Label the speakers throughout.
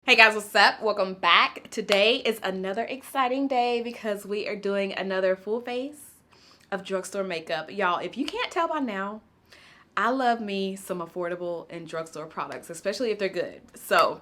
Speaker 1: Hey guys, what's up? Welcome back. Today is another exciting day because we are doing another full face of drugstore makeup. Y'all, if you can't tell by now, I love me some affordable and drugstore products, especially if they're good. So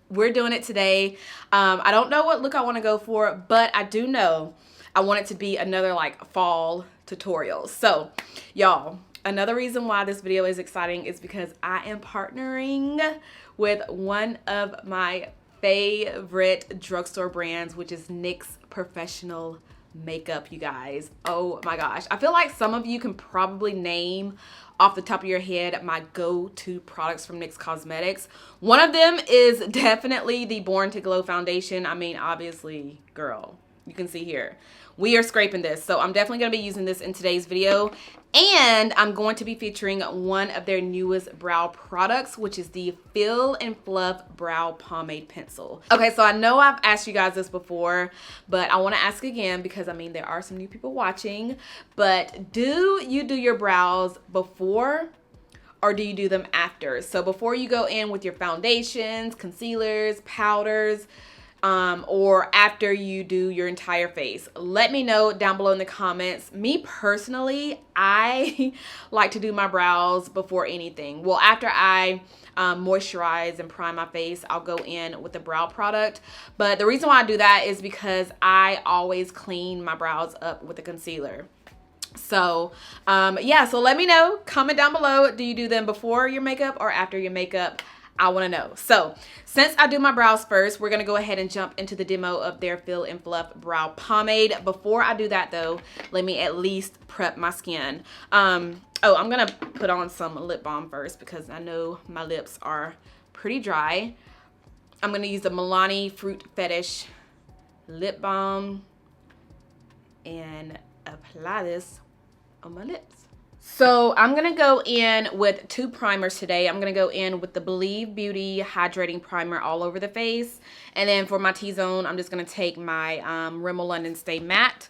Speaker 1: we're doing it today. I don't know what look I want to go for, but I do know I want it to be another like fall tutorial. So y'all, another reason why this video is exciting is because I am partnering with one of my favorite drugstore brands, which is NYX Professional Makeup, you guys. Oh my gosh. I feel like some of you can probably name off the top of your head my go-to products from NYX Cosmetics. One of them is definitely the Born to Glow foundation. I mean, obviously, girl, you can see here. We are scraping this, so I'm definitely going to be using this in today's video. And I'm going to be featuring one of their newest brow products, which is the Fill and Fluff Brow Pomade Pencil. Okay, so I know I've asked you guys this before, but I want to ask again because, I mean, there are some new people watching. But do you do your brows before or do you do them after? So before you go in with your foundations, concealers, powders, or after you do your entire face. Let me know down below in the comments. Me personally, I like to do my brows before anything. Well, after I moisturize and prime my face, I'll go in with the brow product. But the reason why I do that is because I always clean my brows up with a concealer. So yeah, so let me know, comment down below, do you do them before your makeup or after your makeup? I want to know. So since I do my brows first, we're going to go ahead and jump into the demo of their Fill and Fluff Brow Pomade. Before I do that though, let me at least prep my skin. Oh, I'm going to put on some lip balm first because I know my lips are pretty dry. I'm going to use the Milani Fruit Fetish lip balm and apply this on my lips. So I'm going to go in with two primers today. I'm going to go in with the Beauty Hydrating Primer all over the face. And then for my T-zone, I'm just going to take my Rimmel London Stay Matte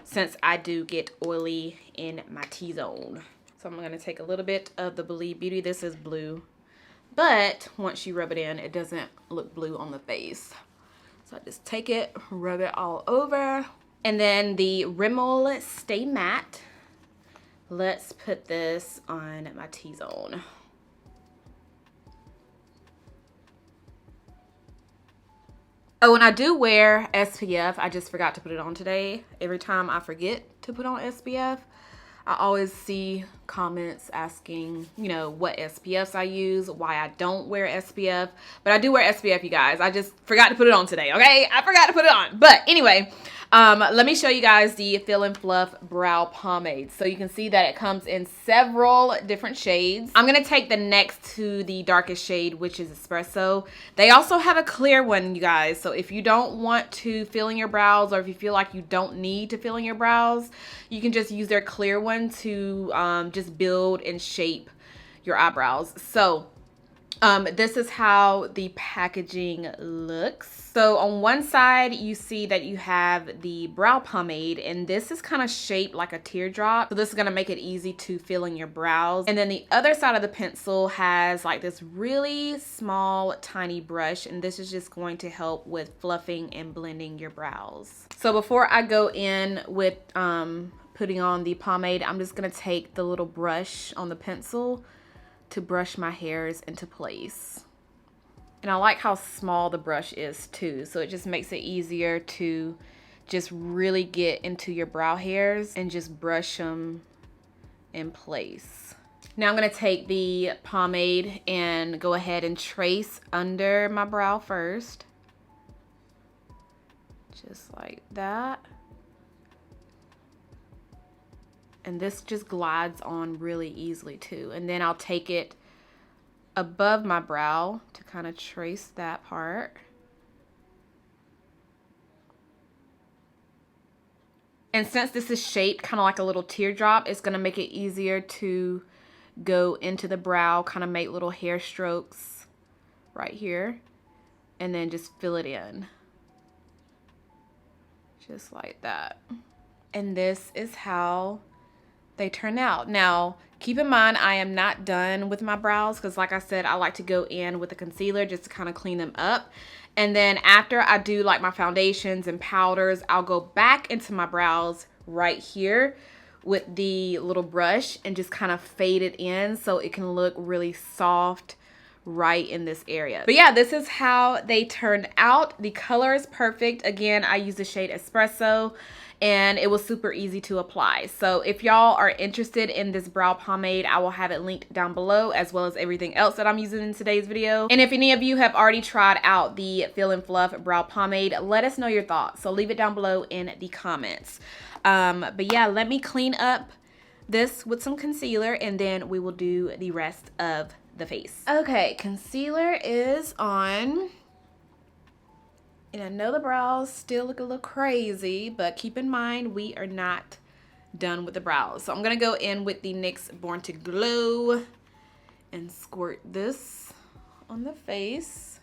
Speaker 1: since I do get oily in my T-zone. So I'm going to take a little bit of the Beauty. This is blue. But once you rub it in, it doesn't look blue on the face. So I just take it, rub it all over. And then the Rimmel Stay Matte. Let's put this on my T-zone. Oh, and I do wear SPF. I just forgot to put it on today. Every time I forget to put on SPF, I always see comments asking, you know, what SPFs I use, why I don't wear SPF. But I do wear SPF, you guys. I just forgot to put it on today, okay? I forgot to put it on. But anyway, let me show you guys the Fill and Fluff Brow Pomade. So you can see that it comes in several different shades. I'm going to take the next to the darkest shade, which is Espresso. They also have a clear one, you guys. So if you don't want to fill in your brows, or if you feel like you don't need to fill in your brows, you can just use their clear one to just build and shape your eyebrows. So this is how the packaging looks. So on one side, you see that you have the brow pomade, and this is kind of shaped like a teardrop. So this is going to make it easy to fill in your brows. And then the other side of the pencil has like this really small, tiny brush, and this is just going to help with fluffing and blending your brows. So before I go in with putting on the pomade, I'm just going to take the little brush on the pencil to brush my hairs into place. And I like how small the brush is too, so it just makes it easier to just really get into your brow hairs and just brush them in place. Now I'm going to take the pomade and go ahead and trace under my brow first, just like that. And this just glides on really easily too. And then I'll take it above my brow to kind of trace that part. And since this is shaped kind of like a little teardrop, it's going to make it easier to go into the brow, kind of make little hair strokes right here, and then just fill it in. Just like that. And this is how they turn out. Now, Keep in mind, I am not done with my brows because like I said, I like to go in with a concealer just to kind of clean them up. And then after I do like my foundations and powders, I'll go back into my brows right here with the little brush and just kind of fade it in so it can look really soft right in this area. But yeah, this is how they turned out. The color is perfect. Again, I use the shade Espresso and it was super easy to apply. So if y'all are interested in this brow pomade, I will have it linked down below, as well as everything else that I'm using in today's video. And if any of you have already tried out the Fill and Fluff brow pomade, let us know your thoughts. So leave it down below in the comments. But yeah, let me clean up this with some concealer and then we will do the rest of the face. Okay, concealer is on. And I know the brows still look a little crazy, but keep in mind we are not done with the brows. So I'm gonna go in with the NYX Born to Glow and squirt this on the face.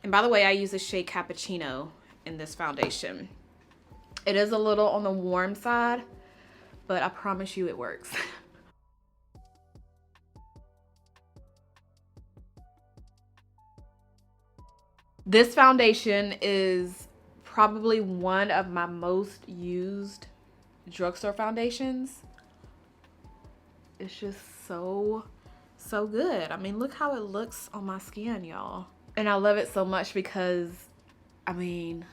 Speaker 1: And by the way, I use the shade Cappuccino in this foundation. It is a little on the warm side, but I promise you it works. This foundation is probably one of my most used drugstore foundations. It's just so good. I mean, look how it looks on my skin, y'all. And I love it so much because, I mean,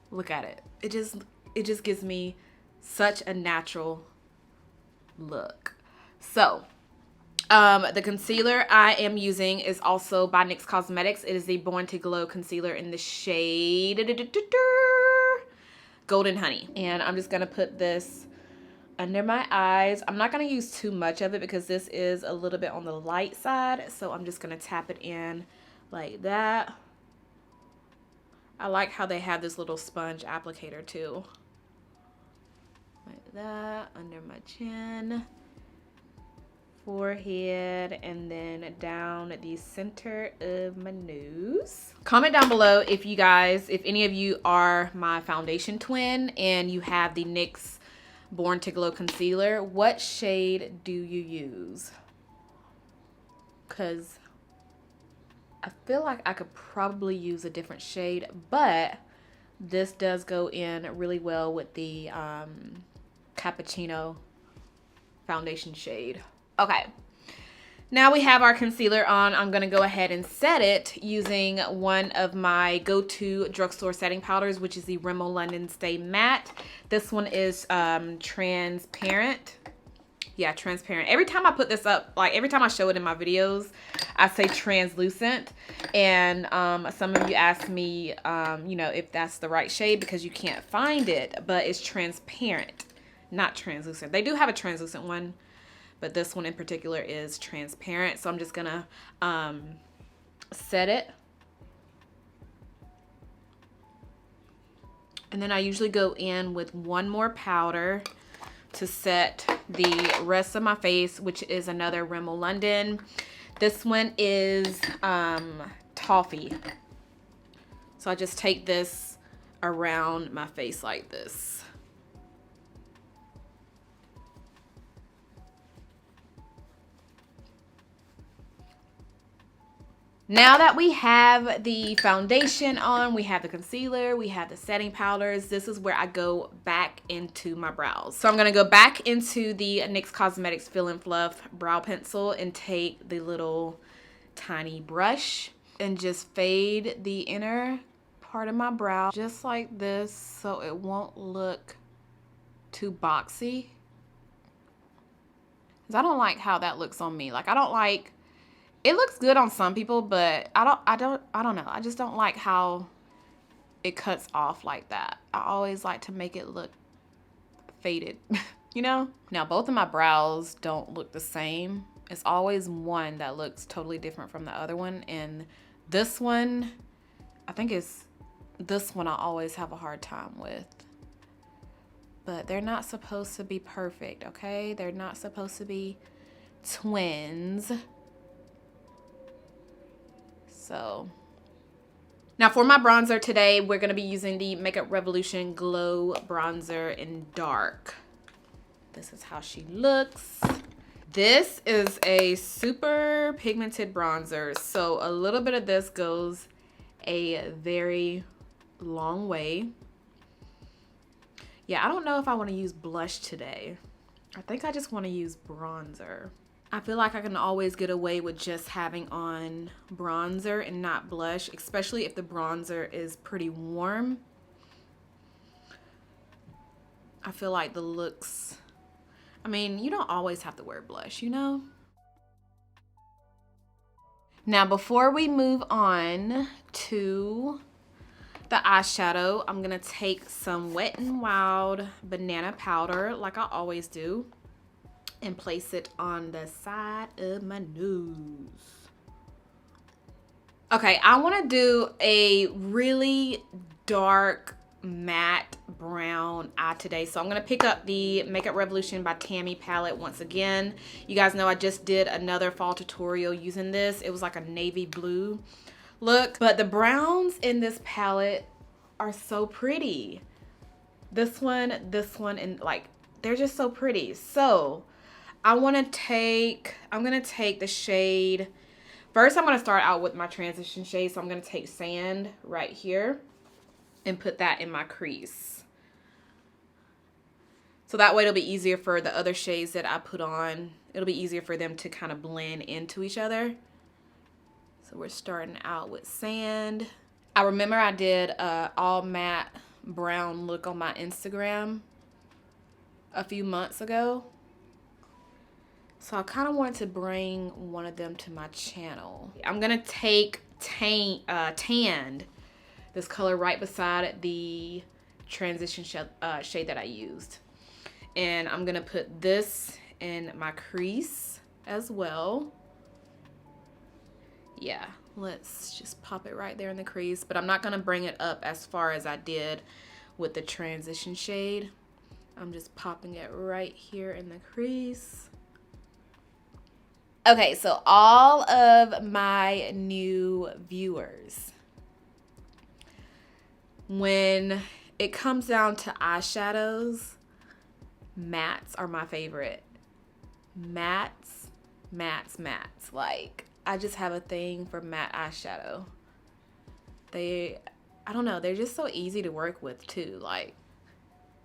Speaker 1: look at it. It just gives me such a natural look. So the concealer I am using is also by NYX Cosmetics. It is the Born to Glow concealer in the shade Golden Honey. And I'm just going to put this under my eyes. I'm not going to use too much of it because this is a little bit on the light side. So I'm just going to tap it in like that. I like how they have this little sponge applicator too. Like that, under my chin, forehead, and then down the center of my nose. Comment down below if you guys, if any of you are my foundation twin and you have the NYX Born to Glow concealer, what shade do you use? Because I feel like I could probably use a different shade, but this does go in really well with the Cappuccino foundation shade. Okay, now we have our concealer on. I'm going to go ahead and set it using one of my go-to drugstore setting powders, which is the Rimmel London Stay Matte. This one is transparent. Yeah, transparent. Every time I put this up, like every time I show it in my videos, I say translucent. And some of you ask me, you know, if that's the right shade because you can't find it, but it's transparent, not translucent. They do have a translucent one, but this one in particular is transparent. So I'm just gonna set it. And then I usually go in with one more powder to set the rest of my face, which is another Rimmel London. This one is Toffee. So I just take this around my face like this. Now that we have the foundation on, we have the concealer, we have the setting powders, this is where I go back into my brows. So I'm going to go back into the NYX Cosmetics Fill and Fluff brow pencil and take the little tiny brush and just fade the inner part of my brow just like this so it won't look too boxy. Because I don't like how that looks on me. Like, I don't like... It looks good on some people, but I don't know. I just don't like how it cuts off like that. I always like to make it look faded, you know? Now, both of my brows don't look the same. It's always one that looks totally different from the other one. And this one, I think it's this one I always have a hard time with. But they're not supposed to be perfect, okay? They're not supposed to be twins. So now for my bronzer today, we're going to be using the Makeup Revolution Glow Bronzer in Dark. This is how she looks. This is a super pigmented bronzer, so a little bit of this goes a very long way. Yeah, I don't know if I want to use blush today. I think I just want to use bronzer. I feel like I can always get away with just having on bronzer and not blush, especially if the bronzer is pretty warm. I feel like the looks, I mean, you don't always have to wear blush, you know? Now, before we move on to the eyeshadow, I'm gonna take some Wet n Wild banana powder, like I always do, and place it on the side of my nose. Okay, I wanna do a really dark matte brown eye today, so I'm gonna pick up the Makeup Revolution by Tammy palette once again. You guys know I just did another fall tutorial using this. It was like a navy blue look, but the browns in this palette are so pretty. This one, and like, they're just so pretty. So I'm gonna take the shade, first I'm gonna start out with my transition shade. So I'm gonna take Sand right here and put that in my crease. So that way it'll be easier for the other shades that I put on. It'll be easier for them to kind of blend into each other. So we're starting out with Sand. I remember I did a all matte brown look on my Instagram a few months ago. So I kind of wanted to bring one of them to my channel. I'm gonna take Tanned, this color right beside the transition shade that I used. And I'm gonna put this in my crease as well. Yeah, let's just pop it right there in the crease, but I'm not gonna bring it up as far as I did with the transition shade. I'm just popping it right here in the crease. Okay, so all of my new viewers, when it comes down to eyeshadows, mattes are my favorite. Mattes. Like, I just have a thing for matte eyeshadow. I don't know, they're just so easy to work with too. Like,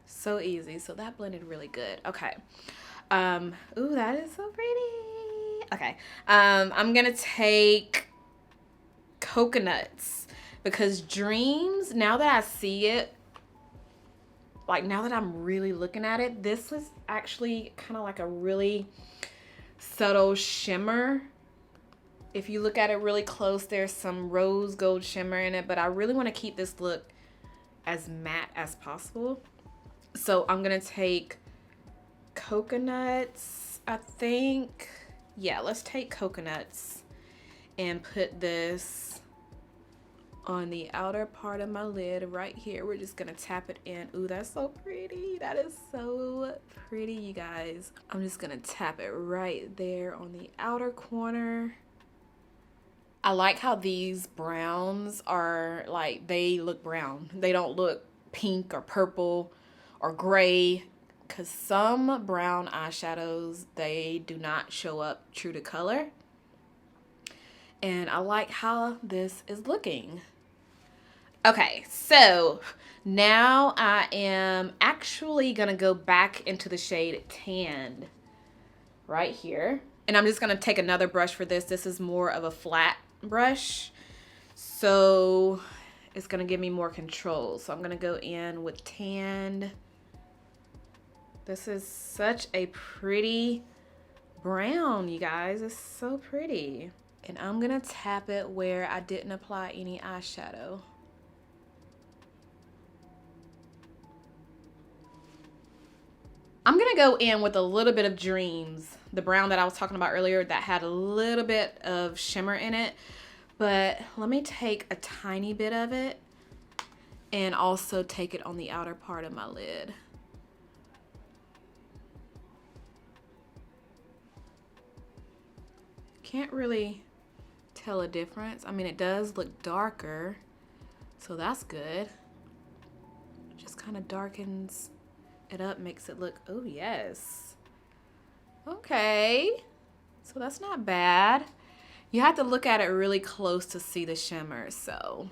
Speaker 1: so easy. So that blended really good. Okay. Ooh, that is so pretty. Okay. I'm gonna take Coconuts, because Dreams, now that I see it, like now that I'm really looking at it, this is actually kind of like a really subtle shimmer. If you look at it really close, there's some rose gold shimmer in it, but I really want to keep this look as matte as possible. So I'm gonna take Coconuts, I think. Yeah, let's take Coconuts and put this on the outer part of my lid right here. We're just gonna tap it in. Ooh, that's so pretty. That is so pretty, you guys. I'm just gonna tap it right there on the outer corner. I like how these browns are like, they look brown. They don't look pink or purple or gray, because some brown eyeshadows, they do not show up true to color. And I like how this is looking. Okay, so now I am actually gonna go back into the shade Tanned right here. And I'm just gonna take another brush for this. This is more of a flat brush, so it's gonna give me more control. So I'm gonna go in with Tanned. This is such a pretty brown, you guys. It's so pretty. And I'm gonna tap it where I didn't apply any eyeshadow. I'm gonna go in with a little bit of Dreams, the brown that I was talking about earlier that had a little bit of shimmer in it. But let me take a tiny bit of it and also take it on the outer part of my lid. Can't really tell a difference. I mean, it does look darker, so that's good. Just kind of darkens it up makes it look, oh yes. Okay, so that's not bad. You have to look at it really close to see the shimmer, so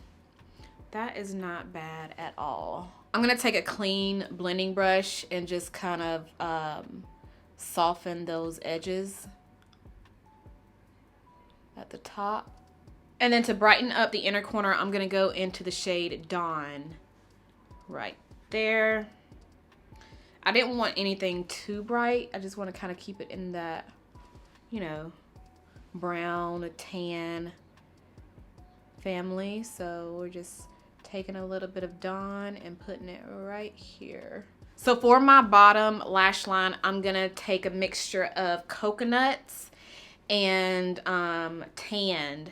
Speaker 1: that is not bad at all. I'm gonna take a clean blending brush and just kind of soften those edges at the top. And then to brighten up the inner corner, I'm gonna go into the shade Dawn right there. I didn't want anything too bright. I just want to kind of keep it in that, you know, brown, tan family. So we're just taking a little bit of Dawn and putting it right here. So for my bottom lash line, I'm gonna take a mixture of coconuts and tanned.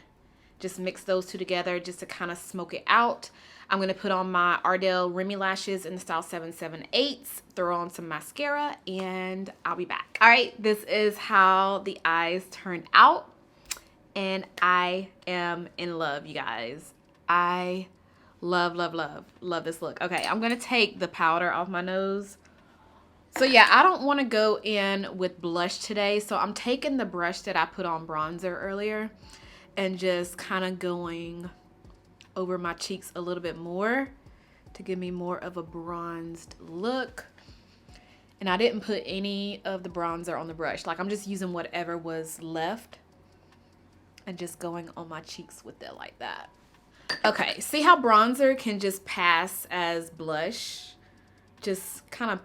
Speaker 1: Just mix those two together just to kind of smoke it out. I'm gonna put on my Ardell Rimmel lashes in the style 778, throw on some mascara, and I'll be back. All right, this is how the eyes turned out, and I am in love, you guys. I love, love, love, love this look. Okay, I'm gonna take the powder off my nose. So yeah, I don't wanna go in with blush today, so I'm taking the brush that I put on bronzer earlier and just kind of going over my cheeks a little bit more to give me more of a bronzed look. And I didn't put any of the bronzer on the brush. Like, I'm just using whatever was left and just going on my cheeks with it like that. Okay, see how bronzer can just pass as blush? Just kind of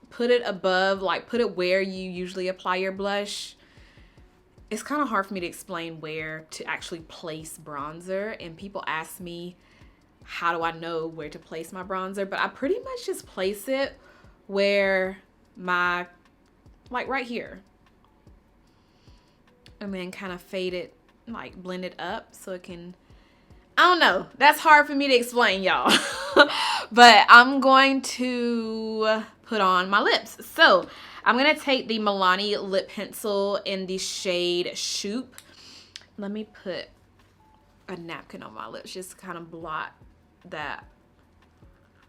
Speaker 1: put it above, like put it where you usually apply your blush. It's kind of hard for me to explain where to actually place bronzer, and people ask me, how do I know where to place my bronzer? But I pretty much just place it where my, like right here. And then kind of fade it, like blend it up so it can, I don't know. That's hard for me to explain, y'all. But I'm going to put on my lips. So I'm going to take the Milani lip pencil in the shade Shoop. Let me put a napkin on my lips just to kind of blot that.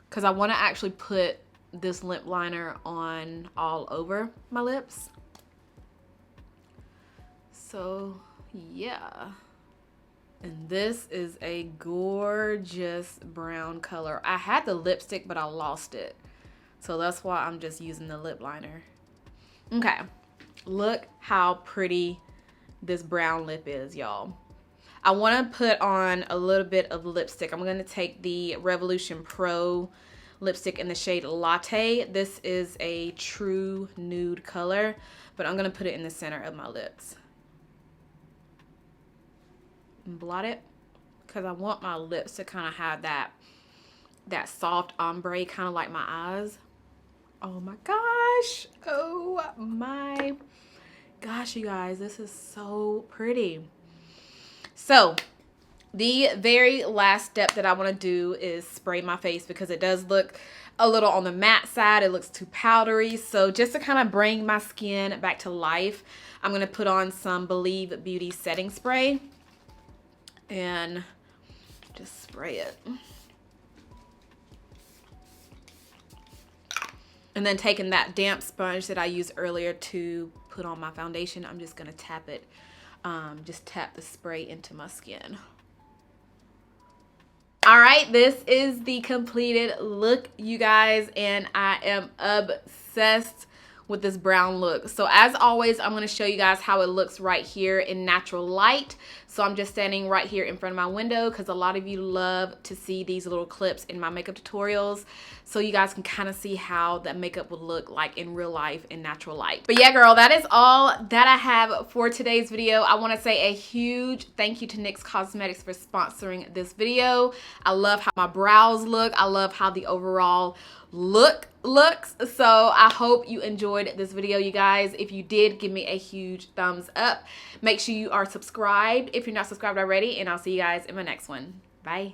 Speaker 1: Because I want to actually put this lip liner on all over my lips. So, yeah. And this is a gorgeous brown color. I had the lipstick, but I lost it. So that's why I'm just using the lip liner. Okay, look how pretty this brown lip is, y'all. I want to put on a little bit of lipstick. I'm going to take the Revolution Pro lipstick in the shade Latte. This is a true nude color, but I'm going to put it in the center of my lips. And blot it, because I want my lips to kind of have that soft ombre, kind of like my eyes. Oh my gosh. Oh my gosh, you guys, this is so pretty. So the very last step that I want to do is spray my face, because it does look a little on the matte side. It looks too powdery. So just to kind of bring my skin back to life, I'm going to put on some Believe Beauty setting spray and just spray it. And then taking that damp sponge that I used earlier to put on my foundation, I'm just gonna tap it, just tap the spray into my skin. All right, this is the completed look, you guys, and I am obsessed with this brown look. So as always, I'm going to show you guys how it looks right here in natural light. So I'm just standing right here in front of my window, because a lot of you love to see these little clips in my makeup tutorials, so you guys can kind of see how that makeup would look like in real life in natural light. But yeah, girl, that is all that I have for today's video. I want to say a huge thank you to NYX Cosmetics for sponsoring this video. I love how my brows look. I love how the overall look looks. So I hope you enjoyed this video, you guys. If you did, give me a huge thumbs up. Make sure you are subscribed if you're not subscribed already, and I'll see you guys in my next one. Bye.